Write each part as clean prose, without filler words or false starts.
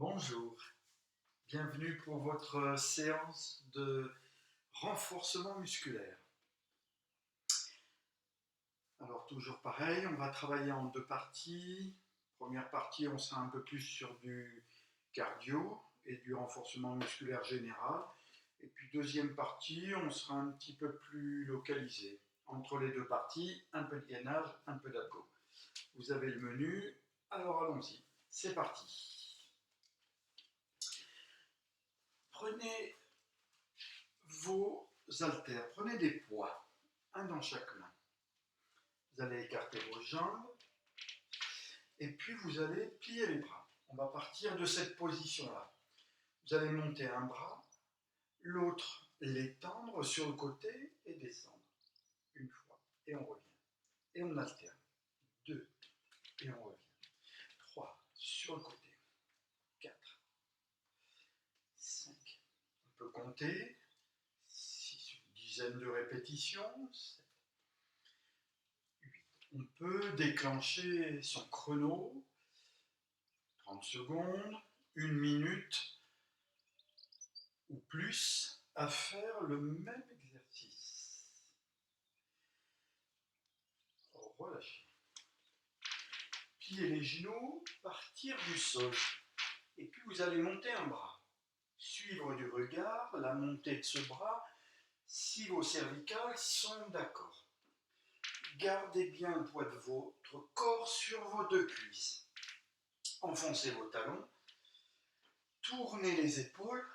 Bonjour, bienvenue pour votre séance de renforcement musculaire. Alors toujours pareil, on va travailler en deux parties. Première partie, on sera un peu plus sur du cardio et du renforcement musculaire général. Et puis deuxième partie, on sera un petit peu plus localisé. Entre les deux parties, un peu de gainage, un peu d'abdos. Vous avez le menu, alors allons-y, c'est parti. Prenez vos haltères, prenez des poids, un dans chaque main. Vous allez écarter vos jambes et puis vous allez plier les bras. On va partir de cette position-là. Vous allez monter un bras, l'autre l'étendre sur le côté et descendre. Une fois, et on revient. Et on alterne. 2, et on revient. 3, sur le côté. 4, 5. On peut compter. 6, une dizaine de répétitions. 7, 8. On peut déclencher son chrono. 30 secondes, 1 minute ou plus à faire le même exercice. Relâchez. Pliez les genoux, partir du sol. Et puis vous allez monter un bras. Suivre du regard la montée de ce bras si vos cervicales sont d'accord. Gardez bien le poids de votre corps sur vos deux cuisses. Enfoncez vos talons. Tournez les épaules.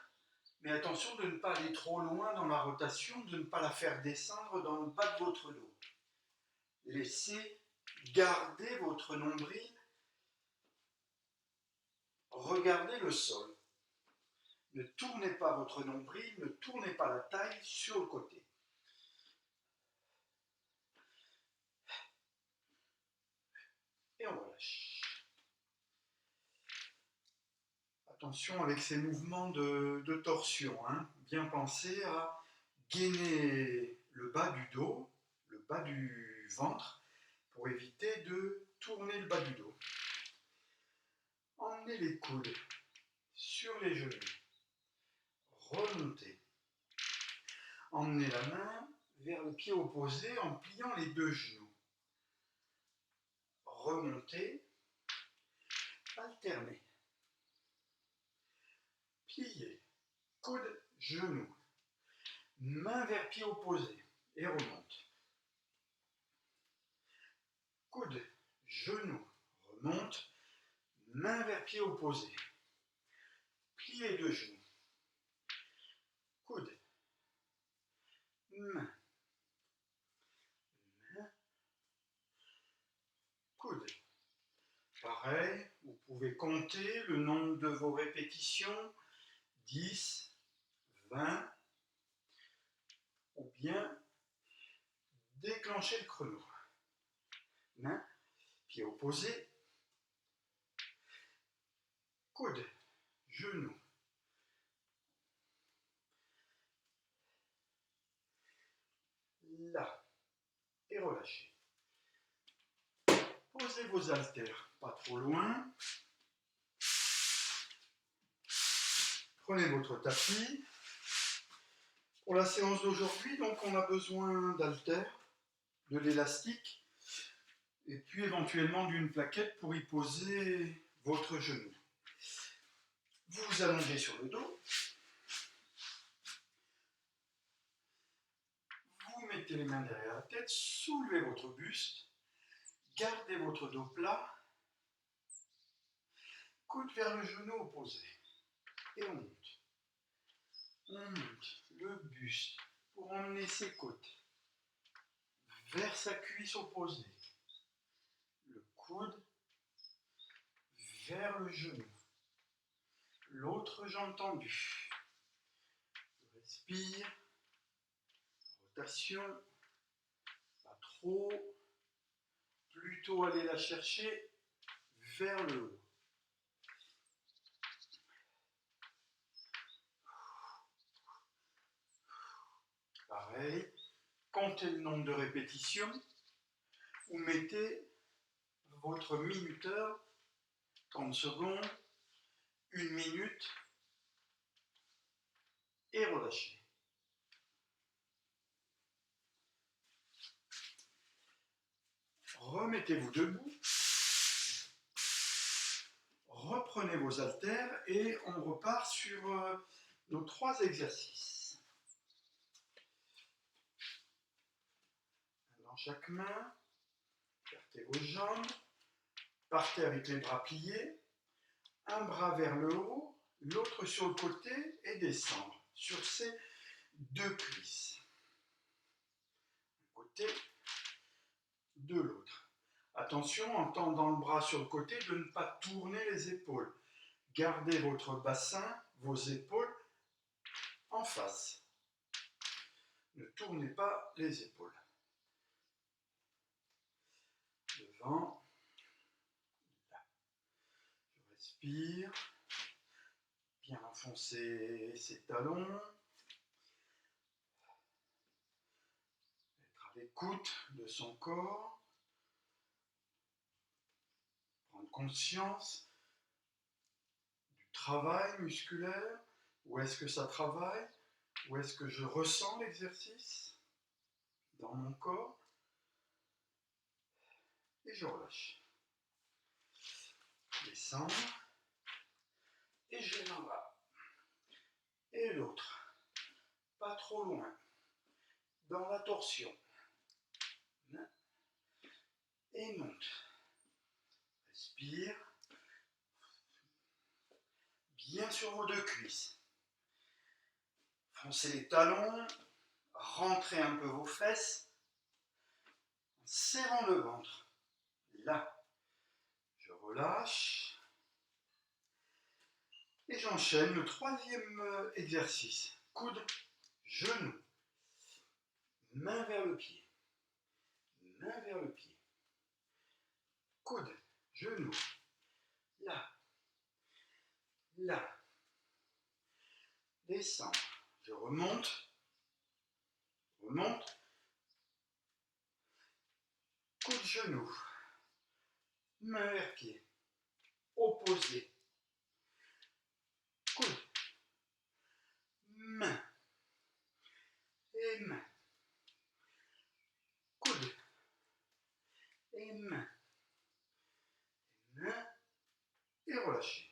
Mais attention de ne pas aller trop loin dans la rotation, de ne pas la faire descendre dans le bas de votre dos. Laissez garder votre nombril. Regardez le sol. Ne tournez pas votre nombril, ne tournez pas la taille sur le côté. Et on relâche. Attention avec ces mouvements de torsion. Bien penser à gainer le bas du dos, le bas du ventre, pour éviter de tourner le bas du dos. Emmenez les coudes sur les genoux. Remontez. Emmenez la main vers le pied opposé en pliant les deux genoux. Remontez. Alternez. Pliez. Coude, genou. Main vers pied opposé et remonte. Coude, genou, remonte. Main vers pied opposé. Pliez les deux genoux. Coude. Main. Main. Coude. Pareil, vous pouvez compter le nombre de vos répétitions, 10, 20, ou bien déclencher le chrono. Main, pied opposé, coude, genou. Là, et relâchez. Posez vos haltères, pas trop loin. Prenez votre tapis. Pour la séance d'aujourd'hui, donc on a besoin d'haltères, de l'élastique, et puis éventuellement d'une plaquette pour y poser votre genou. Vous vous allongez sur le dos. Vous mettez les mains derrière la tête, soulevez votre buste, gardez votre dos plat, coude vers le genou opposé, et on monte. On monte le buste pour emmener ses côtes vers sa cuisse opposée, le coude vers le genou, l'autre jambe tendue. Je respire, rotation, pas trop, plutôt aller la chercher vers le haut. Pareil, comptez le nombre de répétitions, ou mettez votre minuteur, 30 secondes, 1 minute et relâchez. Remettez-vous debout. Reprenez vos haltères et on repart sur nos 3 exercices. Dans chaque main, écartez vos jambes, partez avec les bras pliés, un bras vers le haut, l'autre sur le côté et descendre sur ces 2 cuisses. Un côté, de l'autre. Attention, en tendant le bras sur le côté, de ne pas tourner les épaules. Gardez votre bassin, vos épaules en face. Ne tournez pas les épaules. Devant. Là. Je respire. Bien enfoncer ses talons. Être à l'écoute de son corps. Prendre conscience du travail musculaire. Où est-ce que ça travaille? Où est-ce que je ressens l'exercice dans mon corps? Et je relâche. Descendre. Et je vais en bas. Et l'autre. Pas trop loin. Dans la torsion. Et monte. Respire. Bien sur vos 2 cuisses. Foncez les talons. Rentrez un peu vos fesses. En serrant le ventre. Là. Je relâche. Et j'enchaîne le 3e exercice. Coude, genou. Main vers le pied. Main vers le pied. Coude, genou. Là. Là. Descends. Je remonte. Remonte. Coude, genou. Main vers pied. Opposé. Coude. Main. Et main. Coude. Et main. Et main. Et relâchez.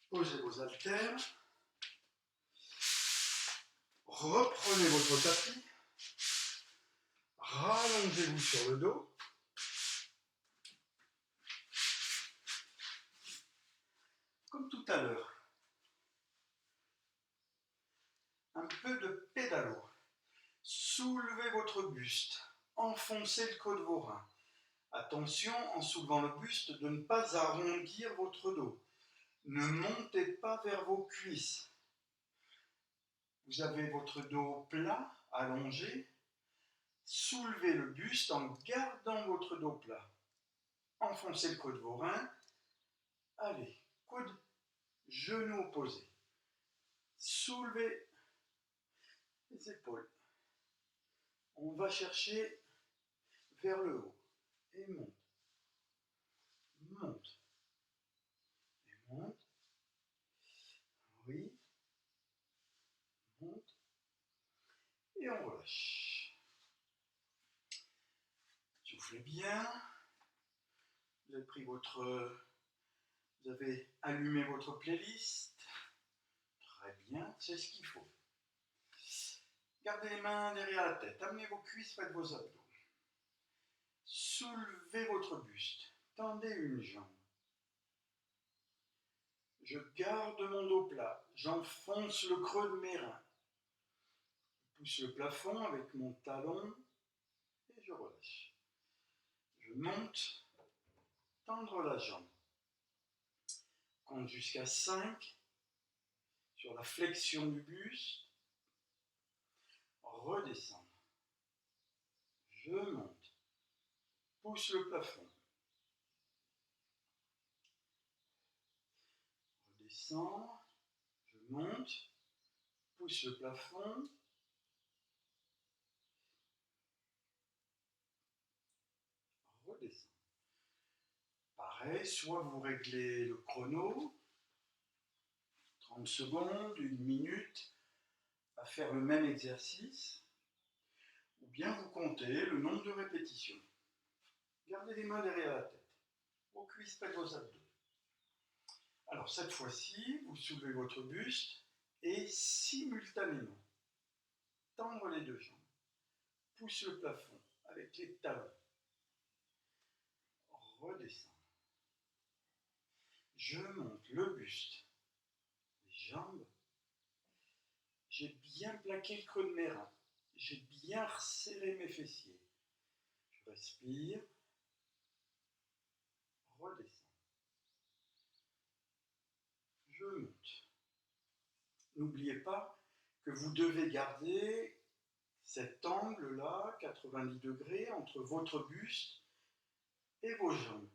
Posez vos haltères. Reprenez votre tapis. Rallongez-vous sur le dos. Comme tout à l'heure. Un peu de pédalo. Soulevez votre buste. Enfoncez le creux de vos reins. Attention, en soulevant le buste, de ne pas arrondir votre dos. Ne montez pas vers vos cuisses. Vous avez votre dos plat, allongé. Soulevez le buste en gardant votre dos plat. Enfoncez le creux de vos reins. Allez, coude, genou opposé. Soulevez les épaules. On va chercher vers le haut. Et monte. Monte. Et monte. Oui. Monte. Et on relâche. Soufflez bien. Vous avez pris vous avez allumé votre playlist. Très bien, c'est ce qu'il faut. Gardez les mains derrière la tête. Amenez vos cuisses, faites vos abdos. Soulevez votre buste. Tendez une jambe. Je garde mon dos plat. J'enfonce le creux de mes reins. Je pousse le plafond avec mon talon et je relâche. Je monte, tendre la jambe. Compte jusqu'à 5 sur la flexion du buste. Redescendre. Je monte. Pousse le plafond. Redescends. Je monte. Pousse le plafond. Redescends. pareil, soit vous réglez le chrono, 30 secondes, 1 minute, à faire le même exercice, ou bien vous comptez le nombre de répétitions. Gardez les mains derrière la tête, vos cuisses près de vos abdos. Alors cette fois-ci, vous soulevez votre buste et simultanément, tendre les deux jambes, pousse le plafond avec les talons, redescendre. Je monte le buste, les jambes, j'ai bien plaqué le creux de mes reins, j'ai bien resserré mes fessiers. Je respire, redescends. Je monte. N'oubliez pas que vous devez garder cet angle-là, 90 degrés, entre votre buste et vos jambes.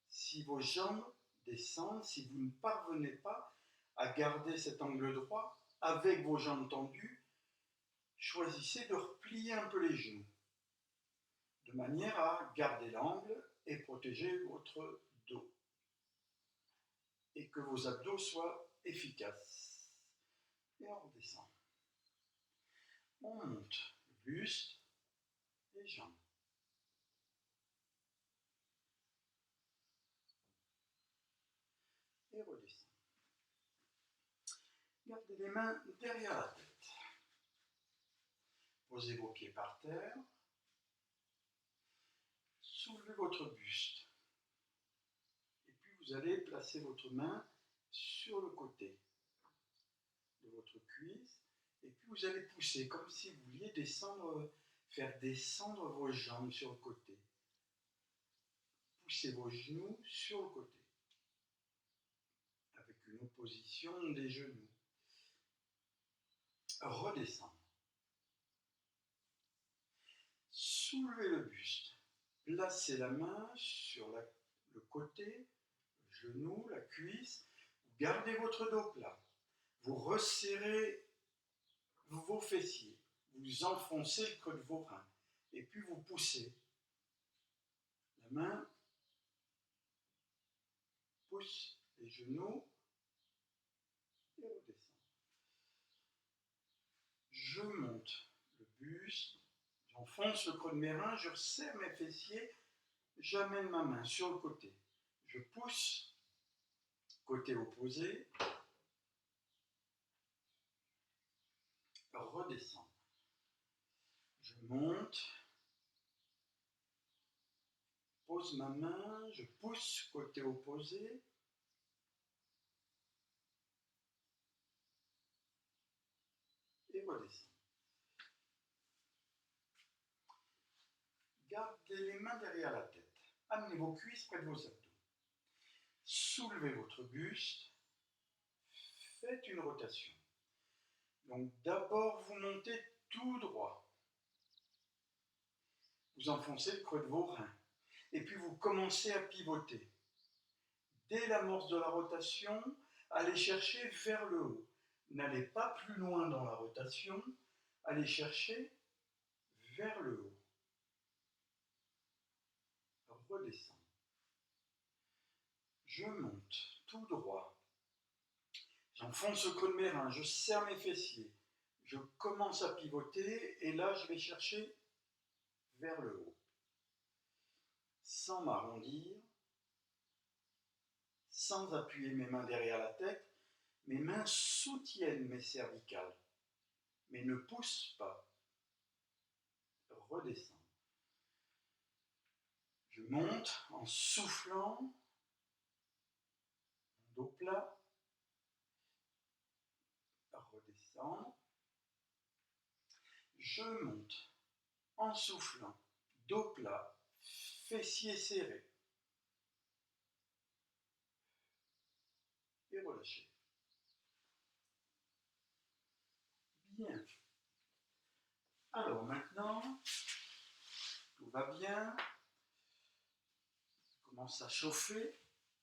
Si vos jambes descendent, si vous ne parvenez pas à garder cet angle droit avec vos jambes tendues, choisissez de replier un peu les genoux, de manière à garder l'angle et protéger votre dos, et que vos abdos soient efficaces. Et on redescend. On monte le buste, les jambes. Et redescend. Gardez les mains derrière la tête. Posez vos pieds par terre. Soulevez votre buste. Et puis vous allez placer votre main sur le côté de votre cuisse. Et puis vous allez pousser comme si vous vouliez descendre, faire descendre vos jambes sur le côté. Poussez vos genoux sur le côté. Avec une opposition des genoux. Redescendre. Soulevez le buste. Placez la main sur le côté, le genou, la cuisse. Gardez votre dos plat. Vous resserrez vos fessiers. Vous enfoncez le creux de vos reins. Et puis vous poussez. La main pousse les genoux et redescend. Je monte le buste. J'enfonce le creux de mes reins. Je resserre mes fessiers. J'amène ma main sur le côté. Je pousse. Côté opposé. Redescends. Je monte, pose ma main, je pousse côté opposé, et redescends. Gardez les mains derrière la tête. Amenez vos cuisses près de vos abdos. Soulevez votre buste. Faites une rotation. Donc d'abord, vous montez tout droit. Vous enfoncez le creux de vos reins. Et puis vous commencez à pivoter. Dès l'amorce de la rotation, allez chercher vers le haut. N'allez pas plus loin dans la rotation. Allez chercher vers le haut. Redescends. Je monte tout droit. J'enfonce le creux de mes reins, je serre mes fessiers. Je commence à pivoter et là je vais chercher vers le haut. Sans m'arrondir, sans appuyer mes mains derrière la tête, mes mains soutiennent mes cervicales, mais ne poussent pas. Redescends. Je monte en soufflant, dos plat, redescends. Je monte en soufflant, dos plat, fessiers serrés. Et relâchez. Bien. Alors maintenant, tout va bien. Commence à chauffer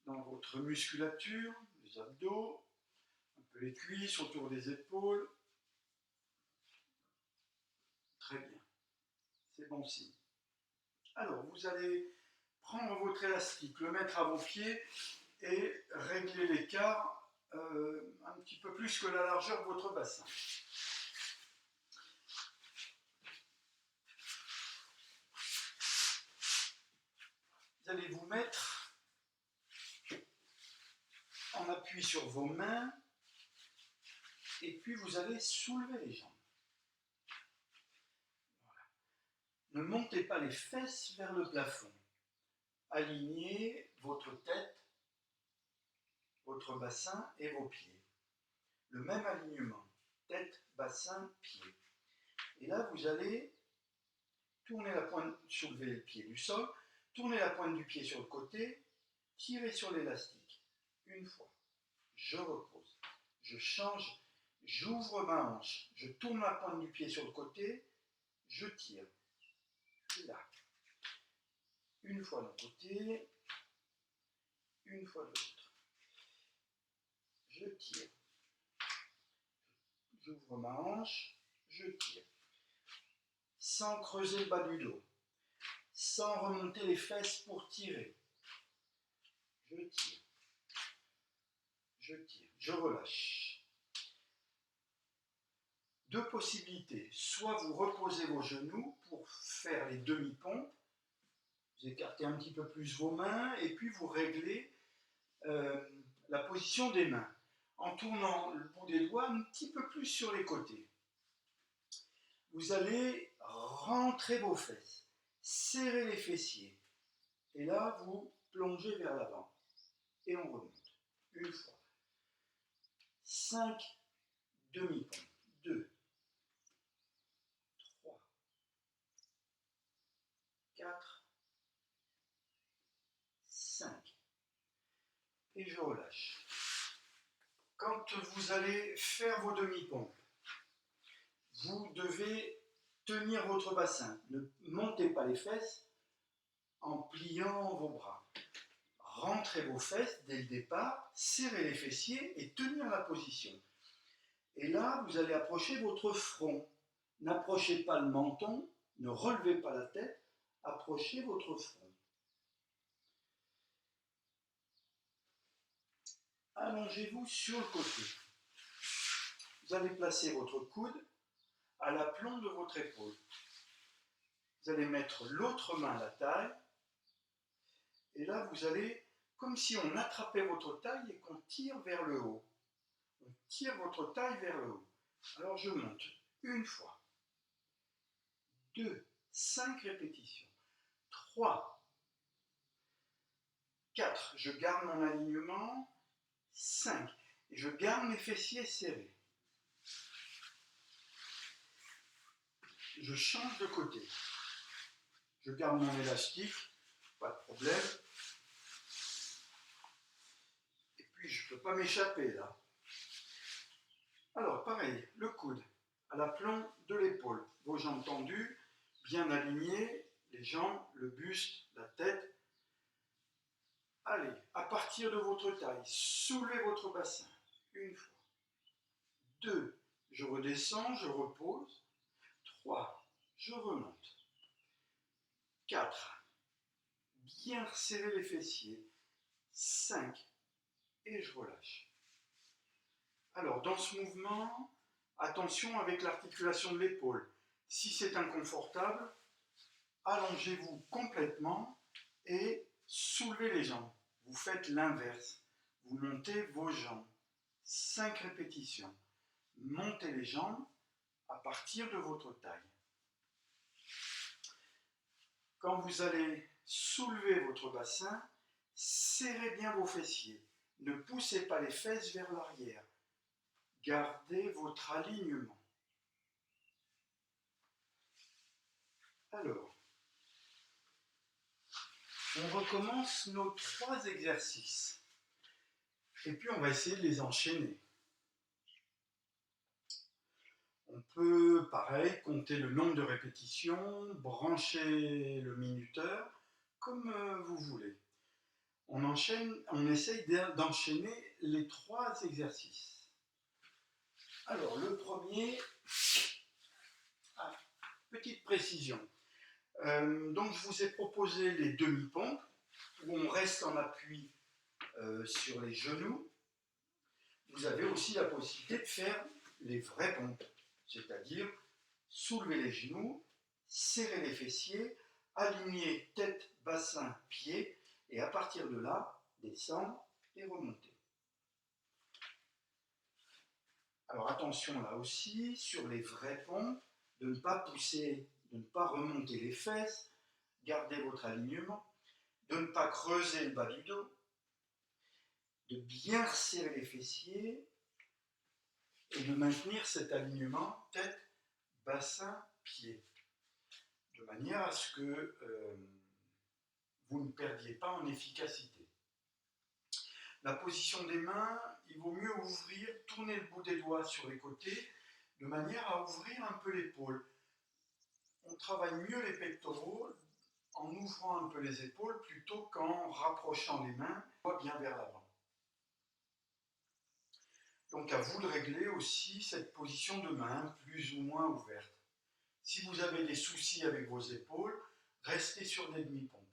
dans votre musculature, les abdos, un peu les cuisses, autour des épaules. Très bien. C'est bon signe. Alors, vous allez prendre votre votre élastique, le mettre à vos pieds et régler l'écart un petit peu plus que la largeur de votre bassin. Vous allez vous mettre en appui sur vos mains et puis vous allez soulever les jambes. Voilà. Ne montez pas les fesses vers le plafond. Alignez votre tête, votre bassin et vos pieds. Le même alignement, tête, bassin, pied. Et là, vous allez tourner la pointe, soulever le pied du sol, tourner la pointe du pied sur le côté, tirer sur l'élastique. Une fois, je repose, je change, j'ouvre ma hanche, je tourne la pointe du pied sur le côté, je tire. Et là, une fois d'un côté, une fois de l'autre. Je tire. J'ouvre ma hanche, je tire. Sans creuser le bas du dos. Sans remonter les fesses pour tirer. Je tire. Je tire. Je relâche. Deux possibilités. Soit vous reposez vos genoux pour faire les demi-pompes. Vous écartez un petit peu plus vos mains et puis vous réglez la position des mains en tournant le bout des doigts un petit peu plus sur les côtés. Vous allez rentrer vos fesses, serrer les fessiers et là vous plongez vers l'avant et on remonte. Une fois. 5 demi-pompes. 2, 3, 4, 5. Et je relâche. Quand vous allez faire vos demi-pompes, vous devez tenir votre bassin. Ne montez pas les fesses en pliant vos bras. Rentrez vos fesses dès le départ, serrez les fessiers et tenir la position. Et là, vous allez approcher votre front. N'approchez pas le menton, ne relevez pas la tête, approchez votre front. Allongez-vous sur le côté. Vous allez placer votre coude à l'aplomb de votre épaule. Vous allez mettre l'autre main à la taille. Et là, vous allez, comme si on attrapait votre taille et qu'on tire vers le haut. On tire votre taille vers le haut. Alors je monte. Une fois. 2, 5 répétitions. 3, 4. Je garde mon alignement. 5. Et je garde mes fessiers serrés. Je change de côté. Je garde mon élastique, pas de problème. Et puis je ne peux pas m'échapper là. Alors pareil, le coude à l'aplomb de l'épaule. Vos jambes tendues, bien alignées, les jambes, le buste, la tête. Allez, à partir de votre taille, soulevez votre bassin. Une fois. 2, je redescends, je repose. 3, je remonte. 4, bien serrer les fessiers. 5, et je relâche. Alors, dans ce mouvement, attention avec l'articulation de l'épaule. Si c'est inconfortable, allongez-vous complètement et soulevez les jambes. Vous faites l'inverse. Vous montez vos jambes. 5 répétitions. Montez les jambes à partir de votre taille. Quand vous allez soulever votre bassin, serrez bien vos fessiers. Ne poussez pas les fesses vers l'arrière. Gardez votre alignement. Alors, on recommence nos 3 exercices. Et puis on va essayer de les enchaîner. On peut, pareil, compter le nombre de répétitions, brancher le minuteur, comme vous voulez. On essaye d'enchaîner les 3 exercices. Alors, le premier, petite précision. Donc, je vous ai proposé les demi-pompes, où reste en appui sur les genoux, vous avez aussi la possibilité de faire les vraies pompes, c'est-à-dire soulever les genoux, serrer les fessiers, aligner tête, bassin, pied, et à partir de là, descendre et remonter. Alors attention là aussi, sur les vraies pompes, de ne pas pousser, de ne pas remonter les fesses, gardez votre alignement, de ne pas creuser le bas du dos, de bien resserrer les fessiers et de maintenir cet alignement tête, bassin, pied, de manière à ce que vous ne perdiez pas en efficacité. La position des mains, il vaut mieux ouvrir, tourner le bout des doigts sur les côtés, de manière à ouvrir un peu l'épaule. On travaille mieux les pectoraux en ouvrant un peu les épaules plutôt qu'en rapprochant les mains bien vers l'avant. Donc à vous de régler aussi cette position de main plus ou moins ouverte. Si vous avez des soucis avec vos épaules, restez sur des demi-pompes.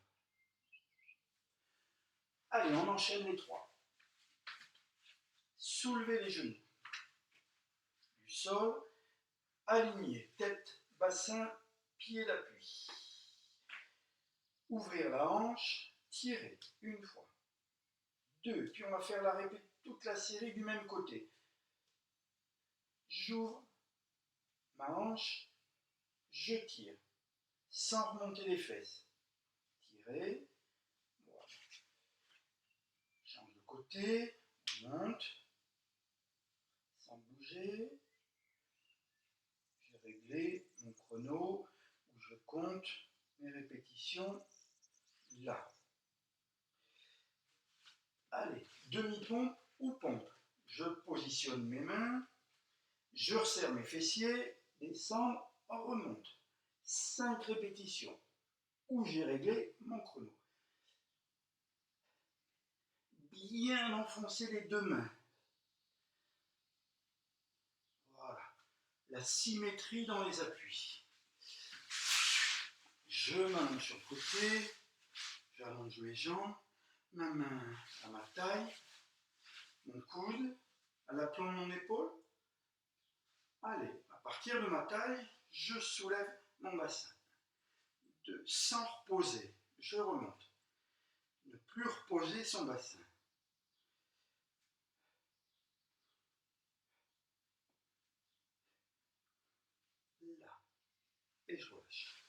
Allez, on enchaîne les trois. Soulevez les genoux du sol, aligner tête, bassin, pied d'appui. Ouvrir la hanche, tirer une fois, deux, puis on va faire toute la série du même côté. J'ouvre ma hanche, je tire, sans remonter les fesses. Tirer, voilà. Change de côté, on monte, sans bouger. J'ai réglé mon chrono, où je compte mes répétitions là. Allez, demi-pompe ou pompe. Je positionne mes mains, je resserre mes fessiers, descends, on remonte. 5 répétitions où j'ai réglé mon chrono. Bien enfoncer les deux mains. Voilà. La symétrie dans les appuis. Je m'allonge sur le côté, j'allonge mes jambes, ma main à ma taille, mon coude à l'aplomb de mon épaule. Allez, à partir de ma taille, je soulève mon bassin. Sans reposer, je remonte. Ne plus reposer son bassin. Là. Et je relâche.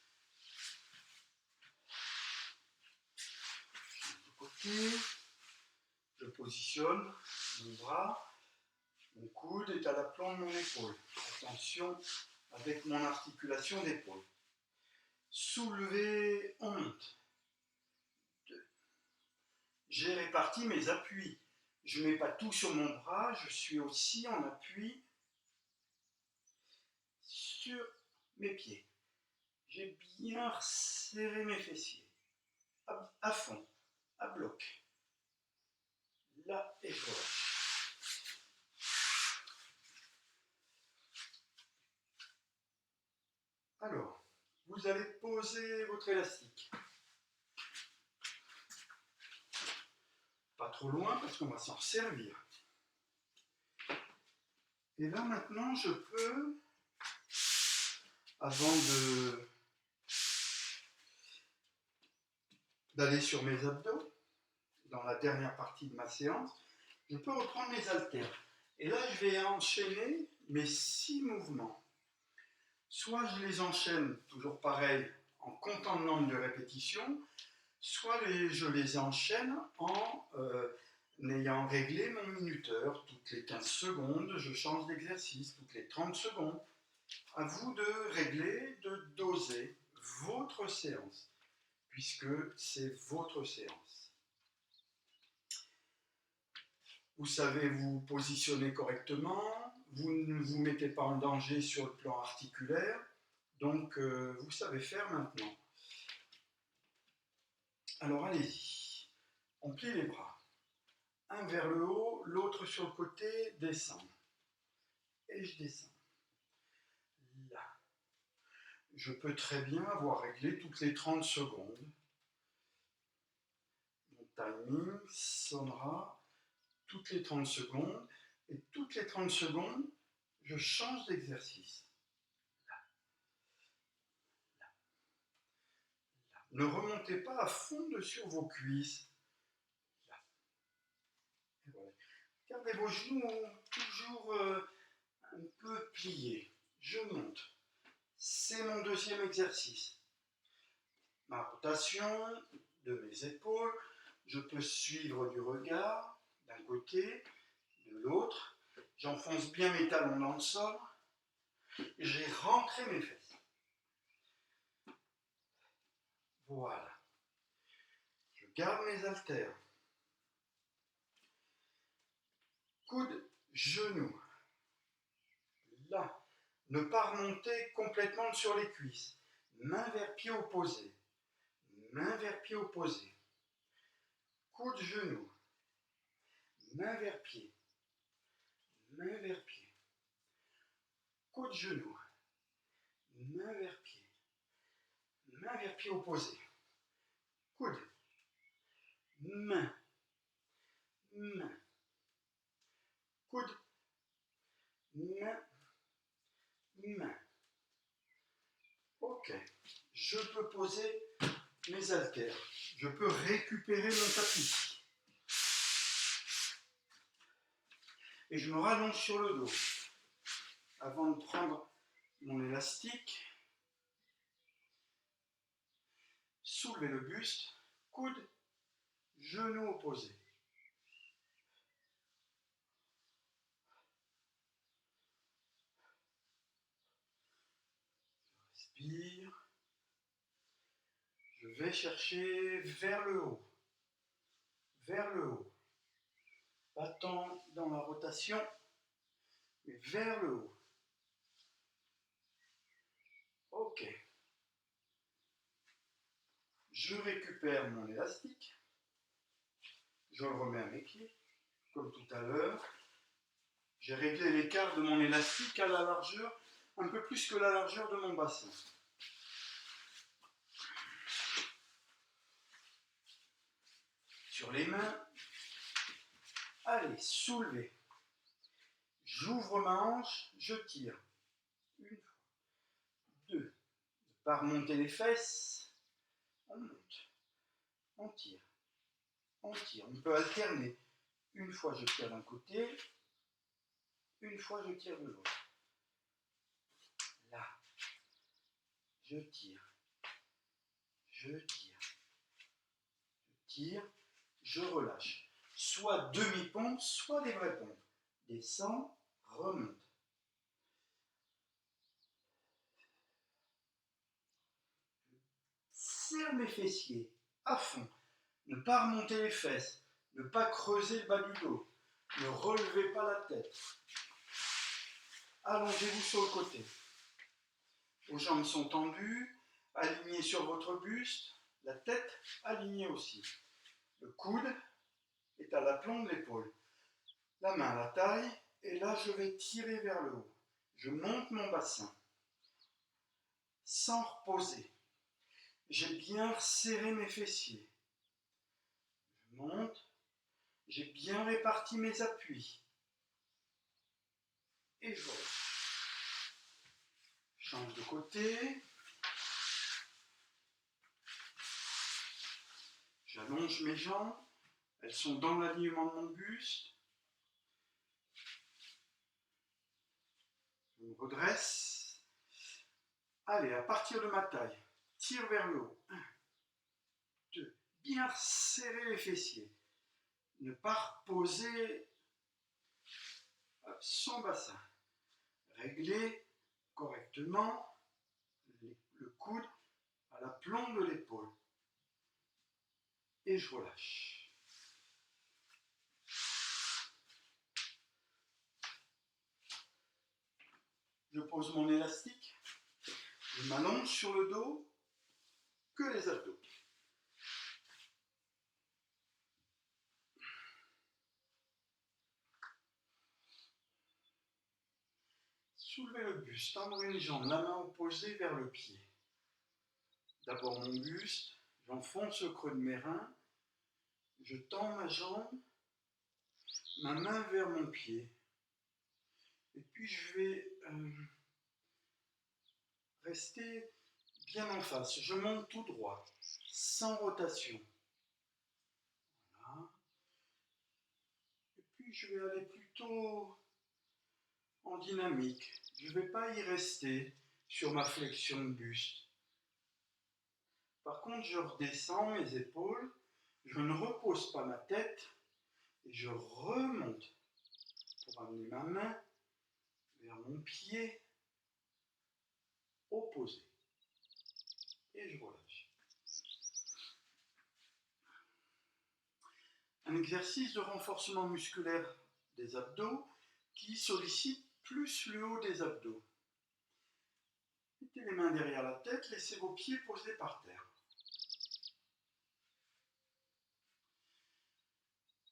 De côté, je positionne mon bras, mon coude est à l'aplomb de mon épaule. Attention avec mon articulation d'épaule. Soulever, on monte. 2. J'ai réparti mes appuis. Je ne mets pas tout sur mon bras, je suis aussi en appui sur mes pieds. J'ai bien resserré mes fessiers. À fond, à bloc. Là, et je relâche. Alors, vous allez poser votre élastique. Pas trop loin parce qu'on va s'en servir. Et là maintenant, je peux, avant d'aller sur mes abdos, dans la dernière partie de ma séance, je peux reprendre mes haltères. Et là, je vais enchaîner mes 6 mouvements. Soit je les enchaîne, toujours pareil, en comptant le nombre de répétitions, soit je les enchaîne en ayant réglé mon minuteur. Toutes les 15 secondes, je change d'exercice, toutes les 30 secondes. À vous de régler, de doser votre séance, puisque c'est votre séance. Vous savez vous positionner correctement, vous ne vous mettez pas en danger sur le plan articulaire, donc vous savez faire maintenant. Alors allez-y, on plie les bras, un vers le haut, l'autre sur le côté, descend, et je descends, là. Je peux très bien avoir réglé toutes les 30 secondes, timing sonnera toutes les 30 secondes. Et toutes les 30 secondes, je change d'exercice. Ne remontez pas à fond sur vos cuisses. Et voilà. Gardez vos genoux toujours un peu pliés. Je monte. C'est mon deuxième exercice. Ma rotation de mes épaules. Je peux suivre du regard d'un côté, de l'autre. J'enfonce bien mes talons dans le sol. J'ai rentré mes fesses. Voilà. Je garde mes haltères. Coude, genou. Là. Ne pas remonter complètement sur les cuisses. Main vers pied opposé. Main vers pied opposé. Coude, genou. Main vers pied. Main vers pied. Coude, genou. Main vers pied. Main vers pied opposé. Coude. Main. Main. Coude. Main. Main. Ok. Je peux poser mes haltères. Je peux récupérer mon tapis. Et je me rallonge sur le dos. Avant de prendre mon élastique, soulevez le buste, coude, genou opposé. Respire. Je vais chercher vers le haut. Vers le haut. Pas tant dans la rotation, mais vers le haut. Ok. Je récupère mon élastique. Je le remets à mes pieds, comme tout à l'heure. J'ai réglé l'écart de mon élastique à la largeur, un peu plus que la largeur de mon bassin. Sur les mains, allez, soulevez. J'ouvre ma hanche, je tire. Une fois, deux. Ne pas remonter les fesses. On monte. On tire. On tire. On peut alterner. Une fois, je tire d'un côté. Une fois, je tire de l'autre. Là. Je tire. Je tire. Je tire. Je relâche. Soit demi-pompe, soit des vraies pompes. Descends, remonte. Serre mes fessiers à fond. Ne pas remonter les fesses. Ne pas creuser le bas du dos. Ne relevez pas la tête. Allongez-vous sur le côté. Vos jambes sont tendues, alignées sur votre buste. La tête alignée aussi. Le coude est à l'aplomb de l'épaule. La main à la taille. Et là, je vais tirer vers le haut. Je monte mon bassin. Sans reposer. J'ai bien serré mes fessiers. Je monte. J'ai bien réparti mes appuis. Et je relâche. Change de côté. J'allonge mes jambes. Elles sont dans l'alignement de mon buste. Je me redresse. Allez, à partir de ma taille, tire vers le haut. 1, 2. Bien serrer les fessiers. Ne pas reposer son bassin. Régler correctement le coude à l'aplomb de l'épaule. Et je relâche. Je pose mon élastique. Je m'allonge sur le dos, que les abdos. Soulevez le buste, tendre une jambe, la main opposée vers le pied. D'abord mon buste, j'enfonce le creux de mes reins, Je tends ma jambe, ma main vers mon pied. Et puis je vais rester bien en face. Je monte tout droit, sans rotation. Voilà. Et puis je vais aller plutôt en dynamique. Je ne vais pas y rester sur ma flexion de buste. Par contre, je redescends mes épaules, je ne repose pas ma tête et je remonte pour amener ma main vers mon pied opposé. Et je relâche. Un exercice de renforcement musculaire des abdos qui sollicite plus le haut des abdos. Mettez les mains derrière la tête, laissez vos pieds posés par terre.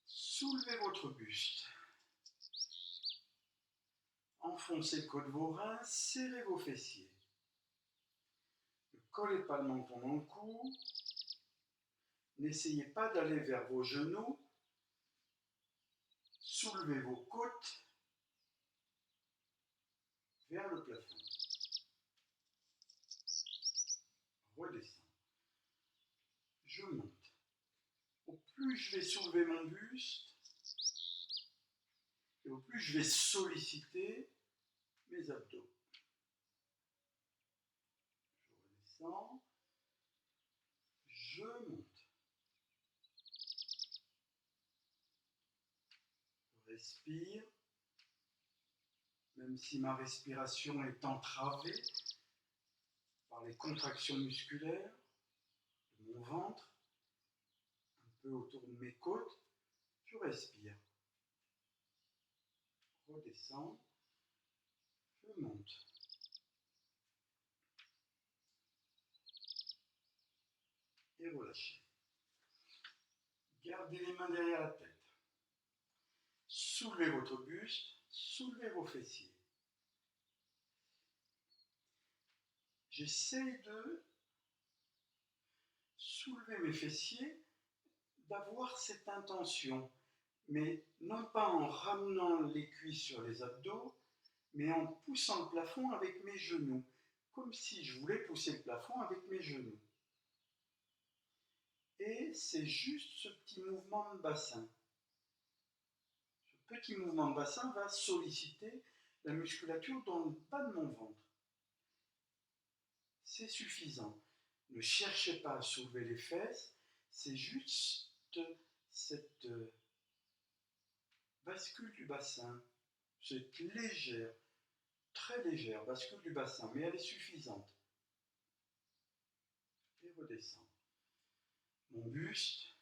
Soulevez votre buste. Enfoncez le col de vos reins, serrez vos fessiers. Ne collez pas le menton dans le cou. N'essayez pas d'aller vers vos genoux. Soulevez vos côtes vers le plafond. Redescends. Je monte. Au plus je vais soulever mon buste, et au plus je vais solliciter mes abdos. Je redescends. Je monte. Je respire. Même si ma respiration est entravée par les contractions musculaires de mon ventre, un peu autour de mes côtes, je respire. Redescends, je monte. Et relâchez. Gardez les mains derrière la tête. Soulevez votre buste, soulevez vos fessiers. J'essaye de soulever mes fessiers, d'avoir cette intention, mais non pas en ramenant les cuisses sur les abdos, mais en poussant le plafond avec mes genoux, comme si je voulais pousser le plafond avec mes genoux. Et c'est juste ce petit mouvement de bassin. Ce petit mouvement de bassin va solliciter la musculature dans le bas de mon ventre. C'est suffisant. Ne cherchez pas à soulever les fesses, c'est juste cette bascule du bassin, cette légère, très légère bascule du bassin, mais elle est suffisante. Et redescend. Mon buste,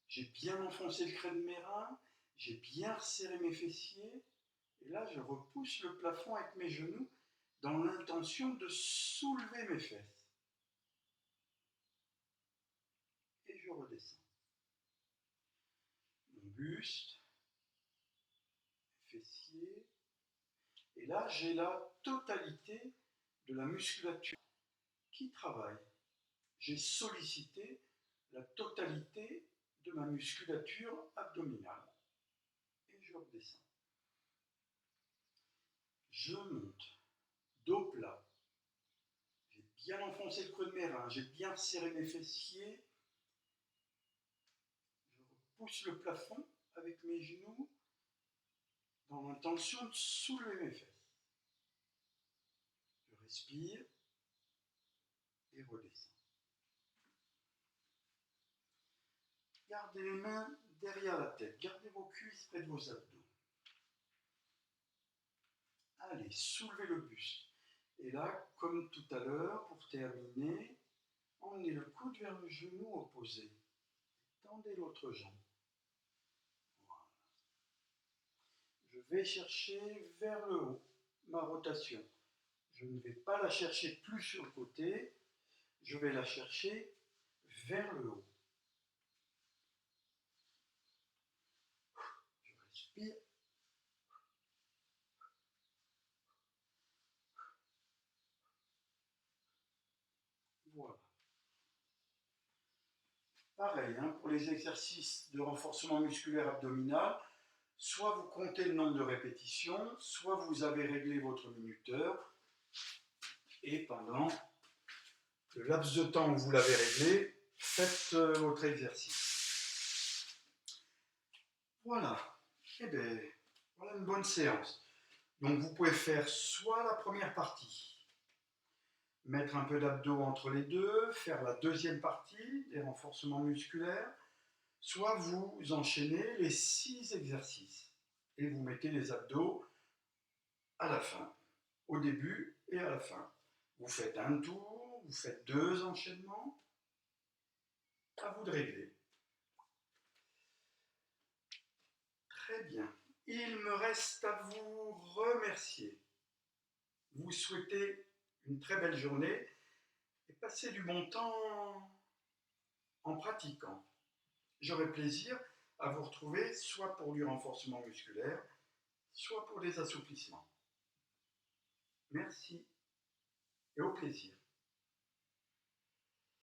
j'ai bien enfoncé le crâne de mes reins, j'ai bien resserré mes fessiers, et là je repousse le plafond avec mes genoux dans l'intention de soulever mes fesses. Et je redescends. Mon buste, fessiers, et là j'ai la totalité de la musculature qui travaille. J'ai sollicité la totalité de ma musculature abdominale. Et je redescends. Je monte, dos plat. J'ai bien enfoncé le creux de mes reins, j'ai bien serré mes fessiers. Je repousse le plafond avec mes genoux dans l'intention de soulever mes fesses. Je respire et redescends. Gardez les mains derrière la tête, gardez vos cuisses près de vos abdos. Allez, soulevez le buste. Et là, comme tout à l'heure, pour terminer, emmenez le coude vers le genou opposé. Tendez l'autre jambe. Voilà. Je vais chercher vers le haut ma rotation. Je ne vais pas la chercher plus sur le côté, je vais la chercher vers le haut. Je respire. Voilà. Pareil, hein, pour les exercices de renforcement musculaire abdominal, soit vous comptez le nombre de répétitions, soit vous avez réglé votre minuteur, et pendant le laps de temps où vous l'avez réglé, faites votre exercice. Voilà, et bien, voilà une bonne séance. Donc vous pouvez faire soit la première partie, mettre un peu d'abdos entre les deux, faire la deuxième partie des renforcements musculaires, soit vous enchaînez les 6 exercices et vous mettez les abdos à la fin, au début et à la fin. Vous faites un tour, vous faites 2 enchaînements, à vous de régler. Très bien. Il me reste à vous remercier. Vous souhaitez une très belle journée et passer du bon temps en pratiquant. J'aurai plaisir à vous retrouver soit pour du renforcement musculaire, soit pour des assouplissements. Merci et au plaisir.